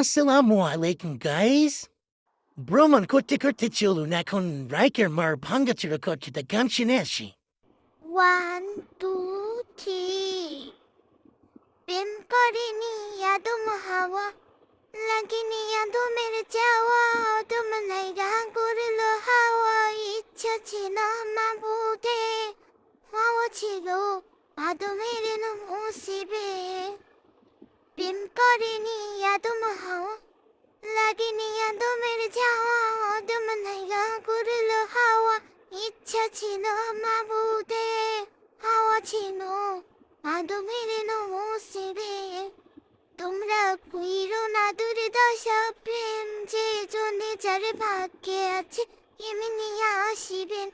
আসসালামু আলাইকুম গাইস। ভ্রমণ করতে করতে চলুন এখন রাইকের মার ভাঙ্গাচুরা করতে গান শুনে আসি। 1, 2, 3 প্রেম করিনি আদম হাওয়া লাগেনি আদমের চাওয়া আদম নাইরা করলো হাওয়া ইচ্ছা ছিল মাবুদে হাওয়া ছিল আদমের নসিবে প্রেম করিনি আদম হাওয়া লাগেনি আদমের চাওয়া আদম নাইরা করলো হাওয়া ইচ্ছা ছিল মাবুদে হাওয়া ছিল আদমের নমসিবে তোমরা কুইরো না দুর্দশা প্রেম যে জনে যার ভাগ্যে আছে এমনি আসিবেন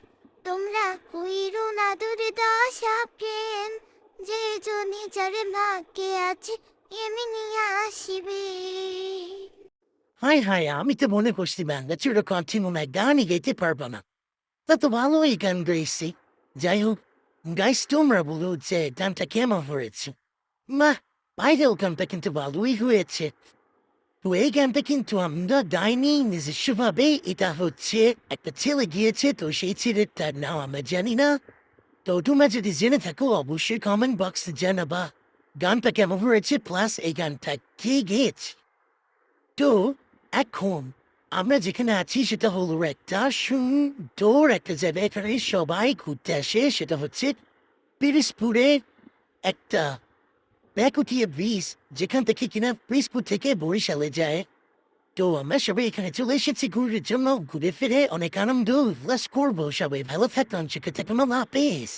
তোমরা কুইরো না দুর্দশা প্রেম যে জনে যার ভাগ্যে আছে এমনি আসিবে। হায় হায়, আমি তো মনে করছি ভাঙ্গাচুরা কণ্ঠে মনে হয় গানই গাইতে পারবো না। তা তো ভালোই গান গাইছি। যাই হোক, গাইস তোমরা বলো যে গানটা কেমন হয়েছে। মা, বাইরেও গানটা কিন্তু ভালোই হয়েছে। তো এই গানটা কিন্তু আমরা গাইনি নিজস্বভাবে, এটা হচ্ছে একটা ছেলে গিয়েছে, তো সেই ছেলেটার নাম আমরা জানি না। তো তোমরা যদি জেনে থাকো অবশ্যই কমেন্ট বক্সে জানাবা গানটা কেমন হয়েছে, প্লাস এই গানটা কে গেয়েছে। তো এখন আমরা যেখানে আছি সেটা হলো একটা সুন্দর একটা জায়গা, এখানে সবাই ঘুরতে আসে, সেটা হচ্ছে পিরিসপুরের একটা ব্যাকুটিয়া ব্রিজ, যেখান থেকে কিনা পিরিসপুর থেকে বরিশালে যায়। তো আমরা সবাই এখানে চলে এসেছি ঘুরের জন্য, ঘুরে ফিরে অনেক আনন্দ উল্লাস করবো। সবাই ভালো থাকুন, সুখে থাকুন, আল্লাহ হাফেজ।